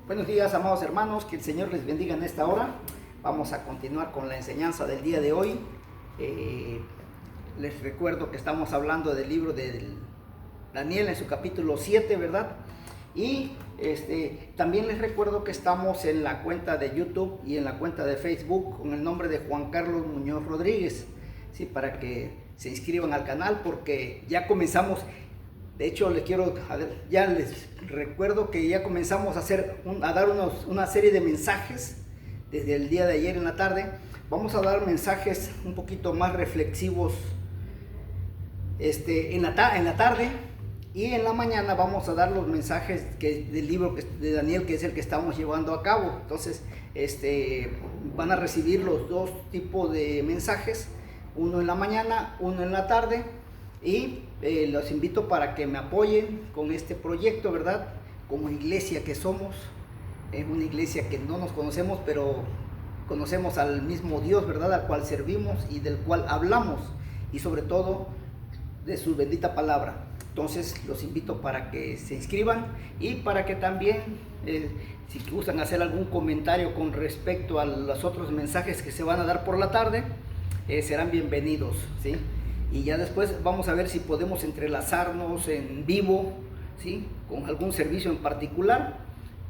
Buenos días, amados hermanos, que el Señor les bendiga en esta hora. Vamos a continuar con la enseñanza del día de hoy. Les recuerdo que estamos hablando del libro de Daniel en su capítulo 7, ¿verdad? Y también les recuerdo que estamos en la cuenta de YouTube y en la cuenta de Facebook con el nombre de Juan Carlos Muñoz Rodríguez, ¿sí? Para que se inscriban al canal porque ya comenzamos. De hecho, ya les recuerdo que ya comenzamos a dar una serie de mensajes desde el día de ayer en la tarde. Vamos a dar mensajes un poquito más reflexivos en la tarde, y en la mañana vamos a dar los mensajes del libro de Daniel, que es el que estamos llevando a cabo. Entonces, van a recibir los dos tipos de mensajes, uno en la mañana, uno en la tarde. Y los invito para que me apoyen con este proyecto, ¿verdad? Como iglesia que somos, una iglesia que no nos conocemos, pero conocemos al mismo Dios, ¿verdad? Al cual servimos y del cual hablamos, y sobre todo de su bendita palabra. Entonces los invito para que se inscriban y para que también, si gustan hacer algún comentario con respecto a los otros mensajes que se van a dar por la tarde, serán bienvenidos, ¿sí? Y ya después vamos a ver si podemos entrelazarnos en vivo, ¿sí? Con algún servicio en particular.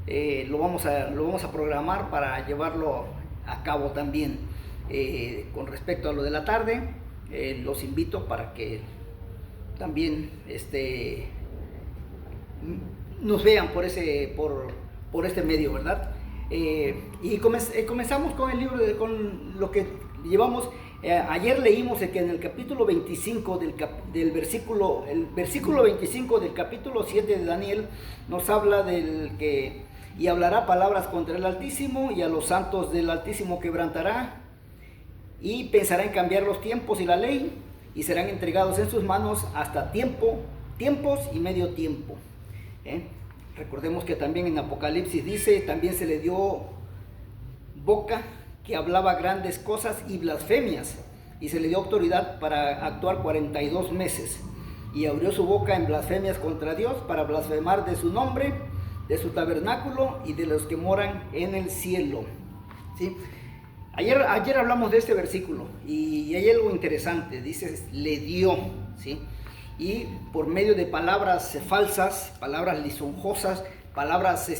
Lo vamos a programar para llevarlo a cabo también. Con respecto a lo de la tarde, los invito para que también nos vean por este medio, ¿verdad? Y comenzamos con el libro, con lo que llevamos. Ayer leímos que en el capítulo 25 el versículo 25 del capítulo 7 de Daniel nos habla y hablará palabras contra el Altísimo, y a los santos del Altísimo quebrantará, y pensará en cambiar los tiempos y la ley, y serán entregados en sus manos hasta tiempos y medio tiempo. Recordemos que también en Apocalipsis dice, también se le dio boca que hablaba grandes cosas y blasfemias, y se le dio autoridad para actuar 42 meses, y abrió su boca en blasfemias contra Dios, para blasfemar de su nombre, de su tabernáculo y de los que moran en el cielo, ¿sí? Ayer hablamos de este versículo, y hay algo interesante. Dice, le dio, ¿sí? Y por medio de palabras falsas, palabras lisonjosas, palabras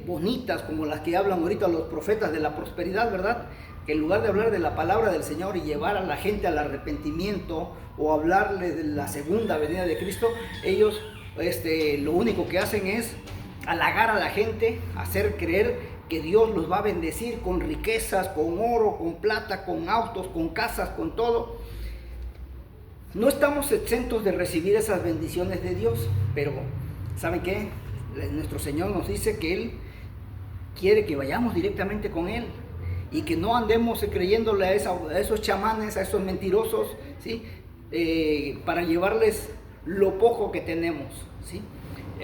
bonitas como las que hablan ahorita los profetas de la prosperidad, ¿verdad? Que en lugar de hablar de la palabra del Señor y llevar a la gente al arrepentimiento o hablarle de la segunda venida de Cristo, ellos lo único que hacen es halagar a la gente, hacer creer que Dios los va a bendecir con riquezas, con oro, con plata, con autos, con casas, con todo. No estamos exentos de recibir esas bendiciones de Dios, pero ¿saben qué? Nuestro Señor nos dice que Él quiere que vayamos directamente con Él y que no andemos creyéndole a esos chamanes, a esos mentirosos, ¿sí? Para llevarles lo poco que tenemos, ¿sí?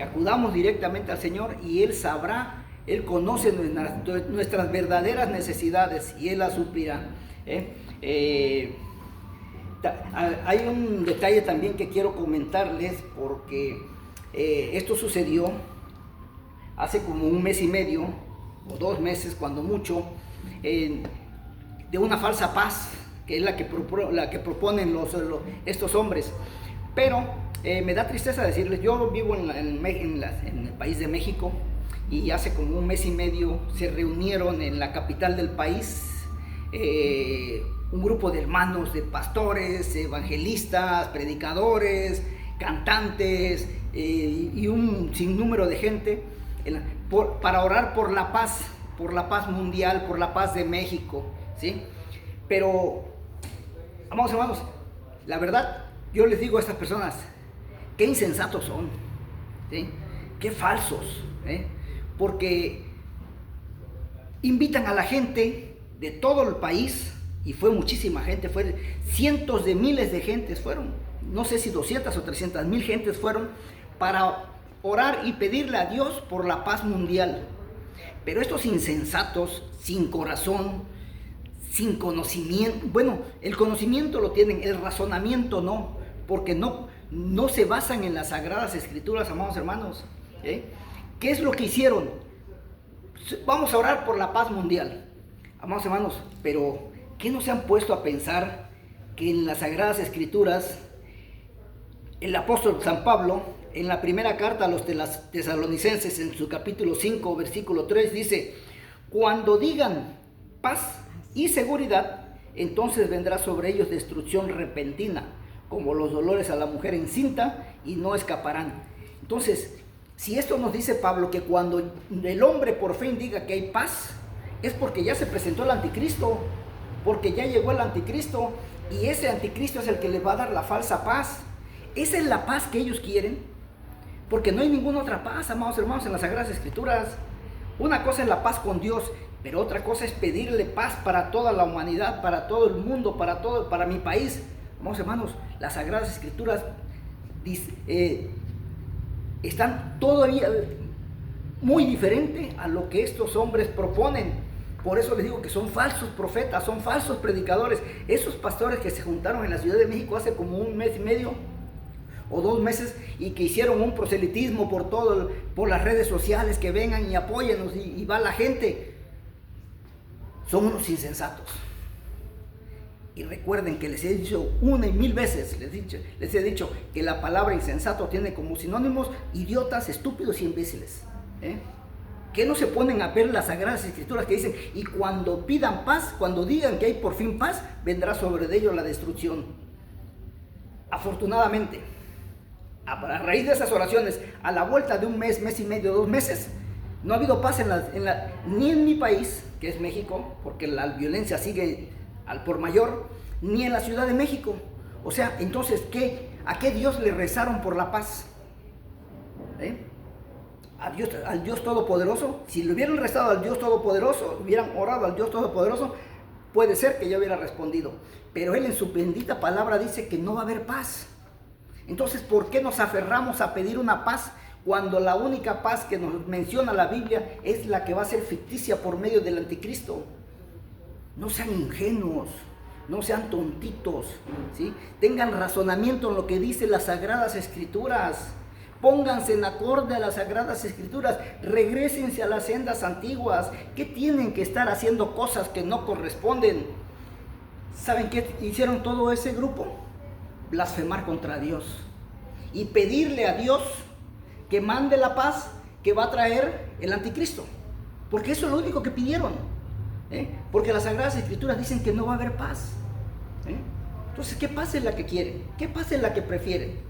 Acudamos directamente al Señor y Él sabrá, Él conoce nuestras verdaderas necesidades y Él las suplirá. Hay un detalle también que quiero comentarles, porque esto sucedió hace como un mes y medio o 2 meses cuando mucho, de una falsa paz, que es la que proponen estos hombres. Pero me da tristeza decirles, yo vivo en el país de México, y hace como un mes y medio se reunieron en la capital del país un grupo de hermanos, de pastores, evangelistas, predicadores, cantantes, y un sinnúmero de gente para orar por la paz mundial, por la paz de México, ¿sí? Pero, amados hermanos, la verdad, yo les digo a estas personas, qué insensatos son, ¿sí? Qué falsos, porque invitan a la gente de todo el país, y fue muchísima gente, fue cientos de miles de gentes fueron, no sé si 200 o 300 mil gentes fueron para orar y pedirle a Dios por la paz mundial. Pero estos insensatos, sin corazón, sin conocimiento, bueno, el conocimiento lo tienen, el razonamiento no, porque no se basan en las Sagradas Escrituras, amados hermanos. ¿Qué es lo que hicieron? Vamos a orar por la paz mundial. Amados hermanos, pero ¿qué no se han puesto a pensar que en las Sagradas Escrituras, el apóstol San Pablo, en la primera carta a los tesalonicenses, en su capítulo 5, versículo 3, dice: cuando digan paz y seguridad, entonces vendrá sobre ellos destrucción repentina, como los dolores a la mujer encinta, y no escaparán. Entonces, si esto nos dice Pablo, que cuando el hombre por fin diga que hay paz, es porque ya se presentó el anticristo, porque ya llegó el anticristo, y ese anticristo es el que les va a dar la falsa paz. Esa es la paz que ellos quieren, porque no hay ninguna otra paz, amados hermanos, en las Sagradas Escrituras. Una cosa es la paz con Dios, pero otra cosa es pedirle paz para toda la humanidad, para todo el mundo, para mi país. Amados hermanos, las Sagradas Escrituras están todavía muy diferente a lo que estos hombres proponen. Por eso les digo que son falsos profetas, son falsos predicadores. Esos pastores que se juntaron en la Ciudad de México hace como 1 mes y medio o 2 meses, y que hicieron un proselitismo por las redes sociales, que vengan y apóyennos, y va la gente, son unos insensatos. Y recuerden que les he dicho 1 y 1000 veces, les he dicho que la palabra insensato tiene como sinónimos idiotas, estúpidos y imbéciles. Que no se ponen a ver las Sagradas Escrituras que dicen: y cuando pidan paz, cuando digan que hay por fin paz, vendrá sobre ellos la destrucción. Afortunadamente, a raíz de esas oraciones, a la vuelta de 1 mes, mes y medio, 2 meses, no ha habido paz ni en mi país, que es México, porque la violencia sigue al por mayor, ni en la Ciudad de México. O sea, entonces, ¿a qué Dios le rezaron por la paz? Al Dios Todopoderoso. Si le hubieran rezado al Dios Todopoderoso, hubieran orado al Dios Todopoderoso, puede ser que yo hubiera respondido. Pero Él en su bendita palabra dice que no va a haber paz. Entonces, ¿por qué nos aferramos a pedir una paz cuando la única paz que nos menciona la Biblia es la que va a ser ficticia por medio del anticristo? No sean ingenuos, no sean tontitos, ¿sí? Tengan razonamiento en lo que dicen las Sagradas Escrituras. Pónganse en acorde a las Sagradas Escrituras, regrésense a las sendas antiguas. ¿Qué tienen que estar haciendo cosas que no corresponden? ¿Saben qué hicieron todo ese grupo? Blasfemar contra Dios y pedirle a Dios que mande la paz que va a traer el anticristo, porque eso es lo único que pidieron, porque las Sagradas Escrituras dicen que no va a haber paz. Entonces, ¿qué paz es la que quieren? ¿Qué paz es la que prefieren?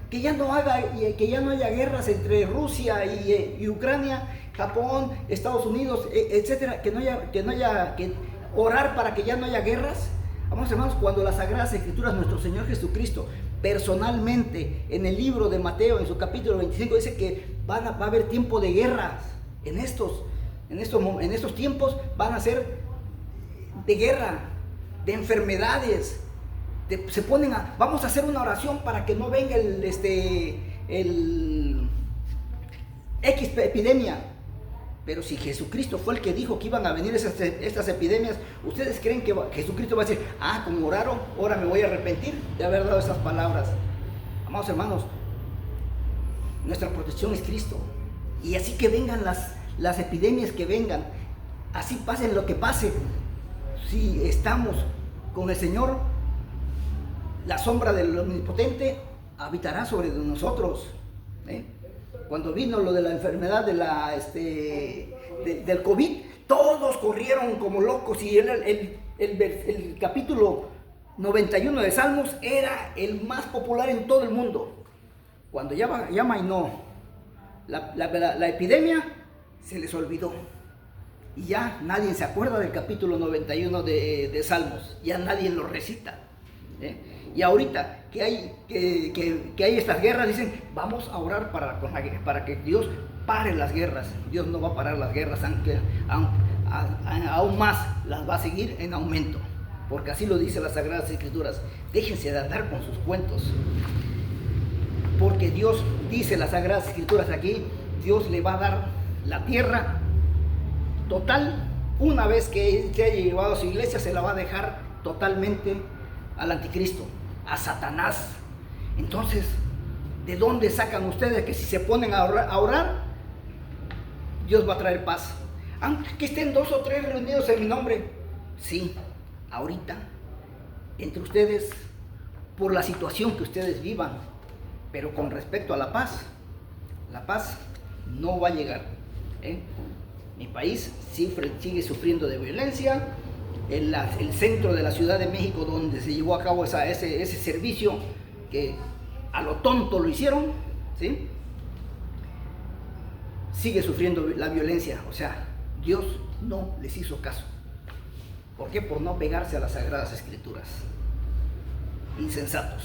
Que ya no haya guerras entre Rusia y Ucrania, Japón, Estados Unidos, etcétera, que no haya que orar para que ya no haya guerras. Vamos, hermanos, cuando las Sagradas Escrituras, nuestro Señor Jesucristo personalmente en el libro de Mateo, en su capítulo 25, dice que va a haber tiempo de guerras. En estos tiempos van a ser de guerra, de enfermedades. Vamos a hacer una oración para que no venga el X epidemia. Pero si Jesucristo fue el que dijo que iban a venir estas epidemias, ¿ustedes creen que Jesucristo va a decir: como oraron, ahora me voy a arrepentir de haber dado esas palabras? Amados hermanos, nuestra protección es Cristo. Y así que vengan las epidemias que vengan, así pasen lo que pase, si estamos con el Señor, la sombra del Omnipotente habitará sobre nosotros. Cuando vino lo de la enfermedad del COVID, todos corrieron como locos, y el capítulo 91 de Salmos era el más popular en todo el mundo. Cuando ya mainó la epidemia, se les olvidó. Y ya nadie se acuerda del capítulo 91 de Salmos, ya nadie lo recita. Y ahorita que hay estas guerras, dicen: vamos a orar para que Dios pare las guerras. Dios no va a parar las guerras, aunque aún más las va a seguir en aumento, porque así lo dice las Sagradas Escrituras. Déjense de andar con sus cuentos, porque Dios dice las Sagradas Escrituras aquí: Dios le va a dar la tierra total. Una vez que se haya llevado a su iglesia, se la va a dejar totalmente al anticristo, a Satanás. Entonces, ¿de dónde sacan ustedes que si se ponen a orar, Dios va a traer paz? Aunque estén 2 o 3 reunidos en mi nombre. Sí, ahorita, entre ustedes, por la situación que ustedes vivan, pero con respecto a la paz no va a llegar. Mi país sigue sufriendo de violencia. El centro de la Ciudad de México, donde se llevó a cabo ese servicio, que a lo tonto lo hicieron, ¿sí? Sigue sufriendo la violencia. O sea, Dios no les hizo caso. ¿Por qué? Por no pegarse a las Sagradas Escrituras. Insensatos.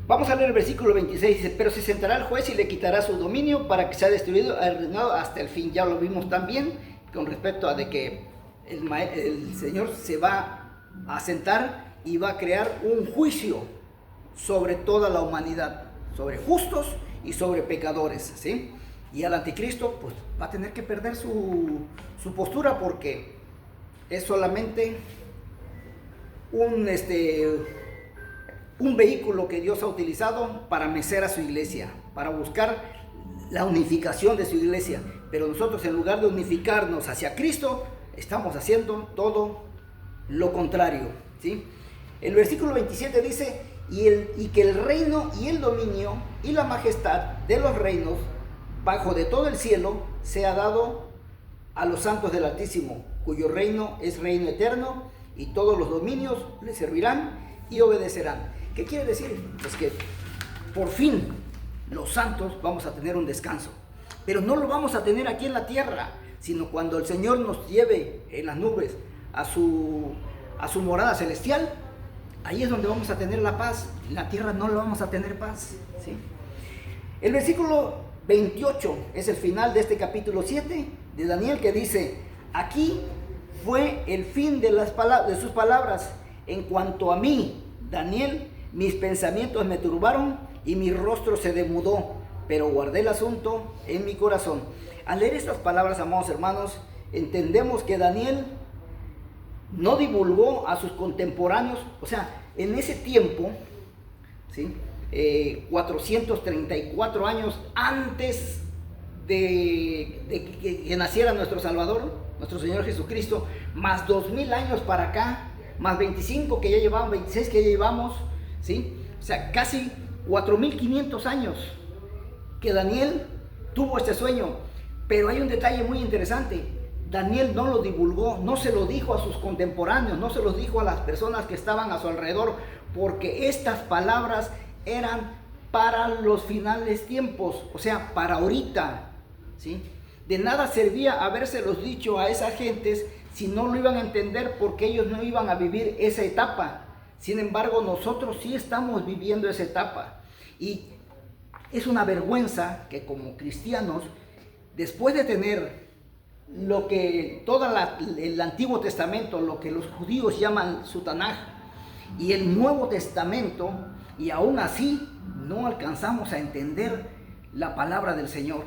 Vamos a leer el versículo 26, dice, pero se sentará el juez y le quitará su dominio para que sea destruido el reinado hasta el fin. Ya lo vimos también con respecto a de que el Señor se va a sentar y va a crear un juicio sobre toda la humanidad, sobre justos y sobre pecadores, ¿sí? Y al anticristo pues va a tener que perder su postura, porque es solamente un vehículo que Dios ha utilizado para mecer a su iglesia, para buscar la unificación de su iglesia. Pero nosotros, en lugar de unificarnos hacia Cristo, estamos haciendo todo lo contrario, ¿sí? El versículo 27 dice, y que el reino y el dominio y la majestad de los reinos bajo de todo el cielo sea dado a los santos del Altísimo, cuyo reino es reino eterno, y todos los dominios le servirán y obedecerán. ¿Qué quiere decir? Pues que por fin los santos vamos a tener un descanso, pero no lo vamos a tener aquí en la tierra, sino cuando el Señor nos lleve en las nubes a su morada celestial. Ahí es donde vamos a tener la paz. En la tierra no lo vamos a tener paz, ¿sí? El versículo 28 es el final de este capítulo 7 de Daniel, que dice, aquí fue el fin de sus palabras. En cuanto a mí, Daniel, mis pensamientos me turbaron y mi rostro se demudó, pero guardé el asunto en mi corazón. Al leer estas palabras, amados hermanos, entendemos que Daniel no divulgó a sus contemporáneos, o sea, en ese tiempo, ¿sí? 434 años antes de que naciera nuestro Salvador, nuestro Señor Jesucristo, más 2000 años para acá, más 25 que ya llevamos, 26 que ya llevamos, ¿sí? O sea, casi 4500 años que Daniel tuvo este sueño. Pero hay un detalle muy interesante. Daniel no lo divulgó, no se lo dijo a sus contemporáneos, no se los dijo a las personas que estaban a su alrededor, porque estas palabras eran para los finales tiempos, o sea, para ahorita, ¿sí? De nada servía habérselos dicho a esas gentes si no lo iban a entender, porque ellos no iban a vivir esa etapa. Sin embargo, nosotros sí estamos viviendo esa etapa. Y es una vergüenza que como cristianos, después de tener lo que el Antiguo Testamento, lo que los judíos llaman su Tanaj, y el Nuevo Testamento, y aún así no alcanzamos a entender la palabra del Señor.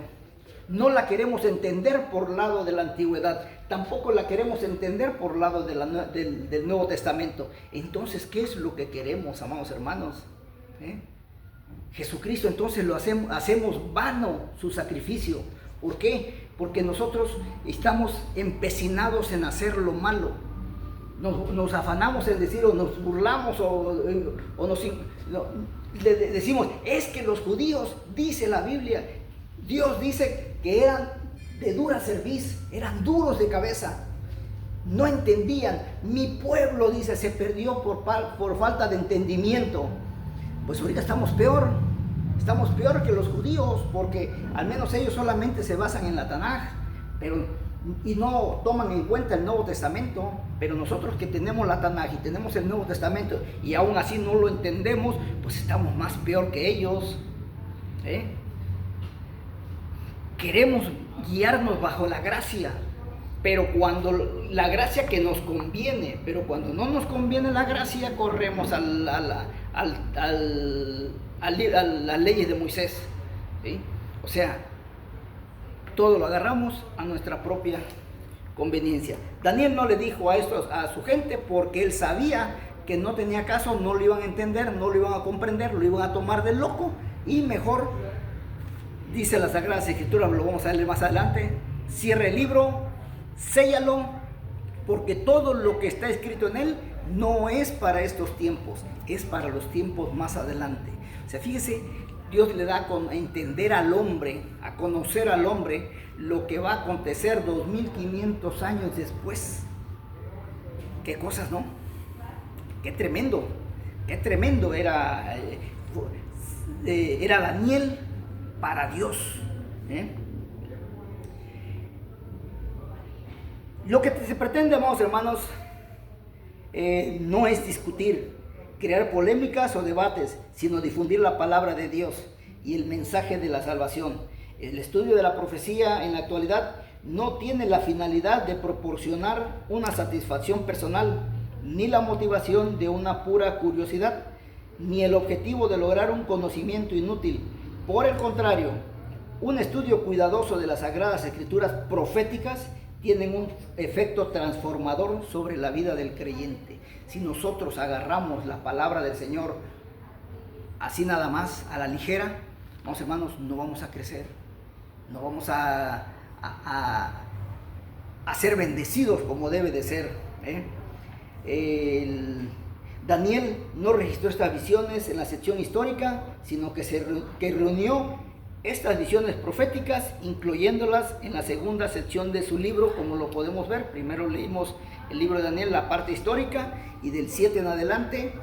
No la queremos entender por lado de la antigüedad, tampoco la queremos entender por lado del Nuevo Testamento. Entonces, ¿qué es lo que queremos, amados hermanos? Jesucristo, entonces lo hacemos vano su sacrificio. ¿Por qué? Porque nosotros estamos empecinados en hacer lo malo. Nos afanamos en decir, o nos burlamos, decimos, es que los judíos, dice la Biblia, Dios dice que eran de dura cerviz, eran duros de cabeza, no entendían. Mi pueblo, dice, se perdió por falta de entendimiento. Pues ahorita estamos peor que los judíos, porque al menos ellos solamente se basan en la Tanaj, y no toman en cuenta el Nuevo Testamento. Pero nosotros que tenemos la Tanaj y tenemos el Nuevo Testamento y aún así no lo entendemos, pues estamos más peor que ellos. Queremos guiarnos bajo la gracia, pero cuando la gracia que nos conviene, pero cuando no nos conviene la gracia, corremos a las leyes de Moisés, ¿sí? O sea, todo lo agarramos a nuestra propia conveniencia. Daniel no le dijo a su gente, porque él sabía que no tenía caso, no lo iban a entender, no lo iban a comprender, lo iban a tomar de loco, y mejor, dice la Sagrada Escritura, lo vamos a leer más adelante, cierra el libro, séllalo, porque todo lo que está escrito en él no es para estos tiempos, es para los tiempos más adelante. O sea, fíjese, Dios le da a entender al hombre, a conocer al hombre, lo que va a acontecer 2500 años después. Qué cosas, ¿no? Qué tremendo era Daniel para Dios. Lo que se pretende, amados hermanos, no es discutir, crear polémicas o debates, sino difundir la palabra de Dios y el mensaje de la salvación. El estudio de la profecía en la actualidad no tiene la finalidad de proporcionar una satisfacción personal, ni la motivación de una pura curiosidad, ni el objetivo de lograr un conocimiento inútil. Por el contrario, un estudio cuidadoso de las Sagradas Escrituras proféticas tienen un efecto transformador sobre la vida del creyente. Si nosotros agarramos la palabra del Señor así nada más, a la ligera, vamos hermanos, no vamos a crecer, no vamos a ser bendecidos como debe de ser. Daniel no registró estas visiones en la sección histórica, sino que reunió estas visiones proféticas, incluyéndolas en la segunda sección de su libro, como lo podemos ver. Primero leímos el libro de Daniel, la parte histórica, y del 7 en adelante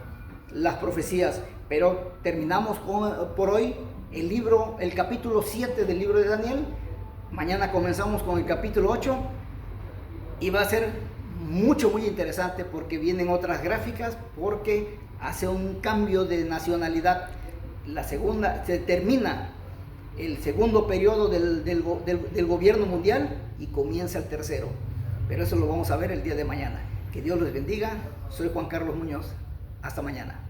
las profecías. Pero terminamos por hoy el capítulo 7 del libro de Daniel. Mañana comenzamos con el capítulo 8 y va a ser muy interesante, porque vienen otras gráficas, porque hace un cambio de nacionalidad. Se termina el segundo periodo del gobierno mundial y comienza el tercero. Pero eso lo vamos a ver el día de mañana. Que Dios los bendiga. Soy Juan Carlos Muñoz. Hasta mañana.